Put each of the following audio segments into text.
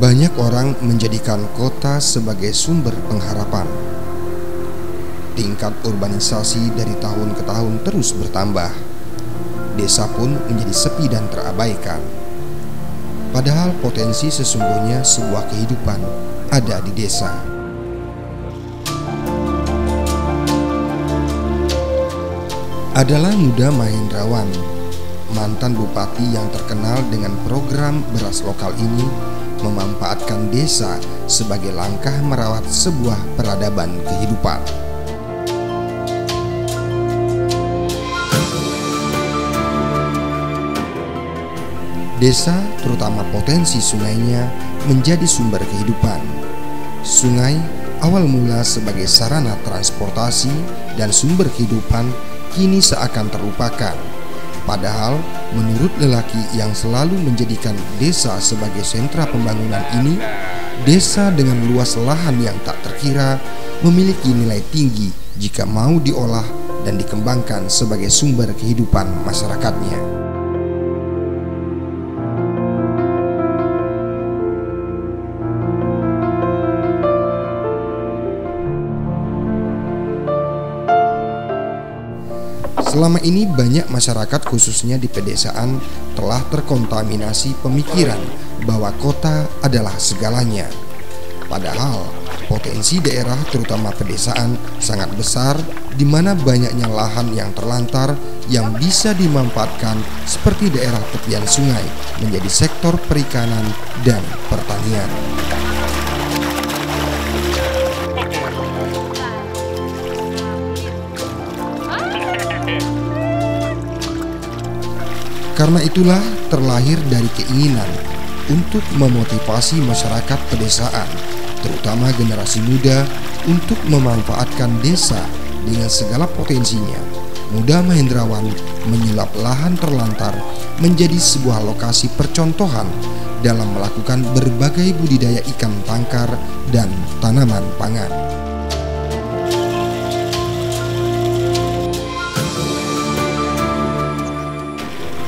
Banyak orang menjadikan kota sebagai sumber pengharapan. Tingkat urbanisasi dari tahun ke tahun terus bertambah. Desa pun menjadi sepi dan terabaikan. Padahal potensi sesungguhnya sebuah kehidupan ada di desa. Adalah Muda Mahendrawan, mantan bupati yang terkenal dengan program beras lokal ini, memanfaatkan desa sebagai langkah merawat sebuah peradaban kehidupan. Desa, terutama potensi sungainya, menjadi sumber kehidupan. Sungai awal mula sebagai sarana transportasi dan sumber kehidupan kini seakan terlupakan. Padahal menurut lelaki yang selalu menjadikan desa sebagai sentra pembangunan ini, desa dengan luas lahan yang tak terkira memiliki nilai tinggi jika mau diolah dan dikembangkan sebagai sumber kehidupan masyarakatnya. Selama ini banyak masyarakat khususnya di pedesaan telah terkontaminasi pemikiran bahwa kota adalah segalanya. Padahal potensi daerah terutama pedesaan sangat besar, di mana banyaknya lahan yang terlantar yang bisa dimanfaatkan seperti daerah tepian sungai menjadi sektor perikanan dan pertanian. Karena itulah terlahir dari keinginan untuk memotivasi masyarakat pedesaan, terutama generasi muda, untuk memanfaatkan desa dengan segala potensinya. Muda Mahendrawan menyulap lahan terlantar menjadi sebuah lokasi percontohan dalam melakukan berbagai budidaya ikan tangkar dan tanaman pangan.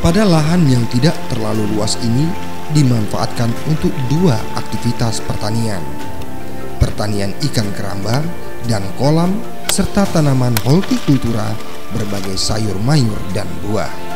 Pada lahan yang tidak terlalu luas ini dimanfaatkan untuk dua aktivitas pertanian. Pertanian ikan keramba dan kolam serta tanaman hortikultura berbagai sayur mayur dan buah.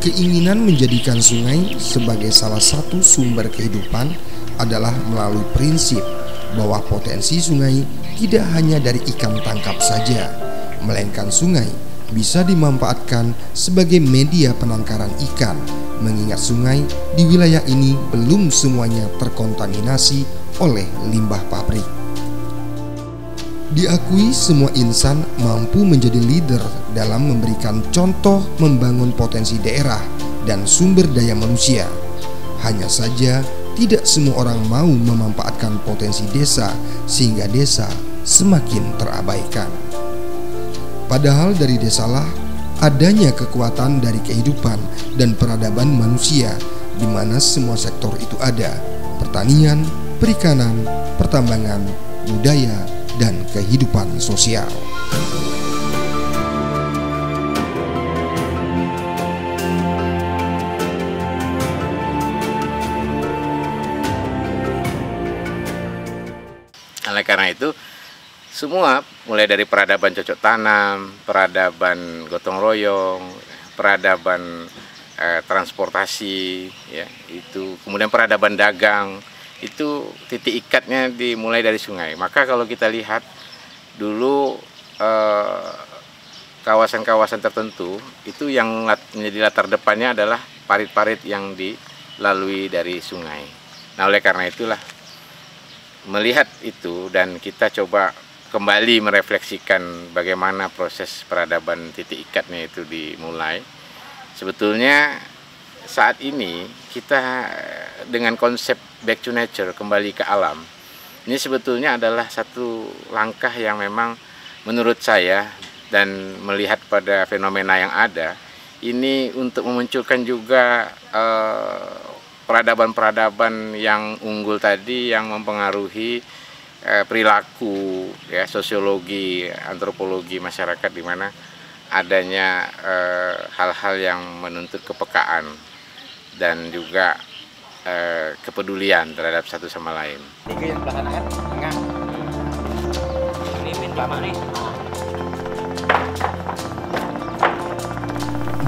Keinginan menjadikan sungai sebagai salah satu sumber kehidupan adalah melalui prinsip bahwa potensi sungai tidak hanya dari ikan tangkap saja, melainkan sungai bisa dimanfaatkan sebagai media penangkaran ikan, mengingat sungai di wilayah ini belum semuanya terkontaminasi oleh limbah pabrik. Diakui semua insan mampu menjadi leader dalam memberikan contoh membangun potensi daerah dan sumber daya manusia. Hanya saja tidak semua orang mau memanfaatkan potensi desa sehingga desa semakin terabaikan. Padahal dari desalah adanya kekuatan dari kehidupan dan peradaban manusia, di mana semua sektor itu ada: pertanian, perikanan, pertambangan, budaya, dan kehidupan sosial. Oleh karena itu, semua mulai dari peradaban cocok tanam, peradaban gotong royong, peradaban transportasi, ya, itu kemudian peradaban dagang, itu titik ikatnya dimulai dari sungai. Maka kalau kita lihat dulu kawasan-kawasan tertentu itu yang menjadi latar depannya adalah parit-parit yang dilalui dari sungai. Nah, oleh karena itulah melihat itu dan kita coba kembali merefleksikan bagaimana proses peradaban titik ikatnya itu dimulai. Sebetulnya saat ini kita dengan konsep back to nature, kembali ke alam, ini sebetulnya adalah satu langkah yang memang menurut saya dan melihat pada fenomena yang ada, ini untuk memunculkan juga peradaban-peradaban yang unggul tadi yang mempengaruhi perilaku, ya, sosiologi, antropologi masyarakat, di mana adanya hal-hal yang menuntut kepekaan dan juga kepedulian terhadap satu sama lain. Tiga yang belakang kan, tengah. Ini min lama nih.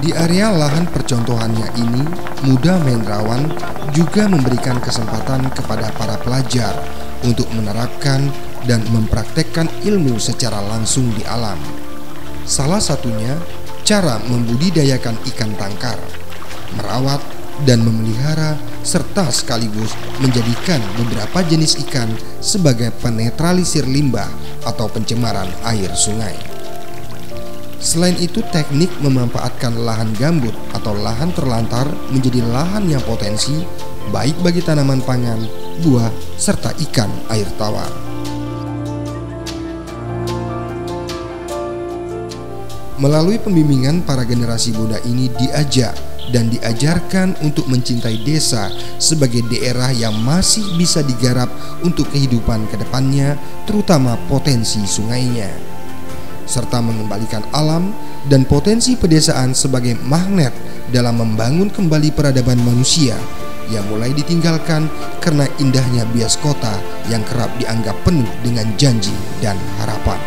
Di area lahan percontohannya ini, Muda Mahendrawan juga memberikan kesempatan kepada para pelajar untuk menerapkan dan mempraktekkan ilmu secara langsung di alam. Salah satunya cara membudidayakan ikan tangkar, merawat dan memelihara, serta sekaligus menjadikan beberapa jenis ikan sebagai penetralisir limbah atau pencemaran air sungai. Selain itu, teknik memanfaatkan lahan gambut atau lahan terlantar menjadi lahan yang potensi baik bagi tanaman pangan, buah, serta ikan air tawar. Melalui pembimbingan, para generasi muda ini diajak dan diajarkan untuk mencintai desa sebagai daerah yang masih bisa digarap untuk kehidupan kedepannya, terutama potensi sungainya, serta mengembalikan alam dan potensi pedesaan sebagai magnet dalam membangun kembali peradaban manusia yang mulai ditinggalkan karena indahnya bias kota yang kerap dianggap penuh dengan janji dan harapan.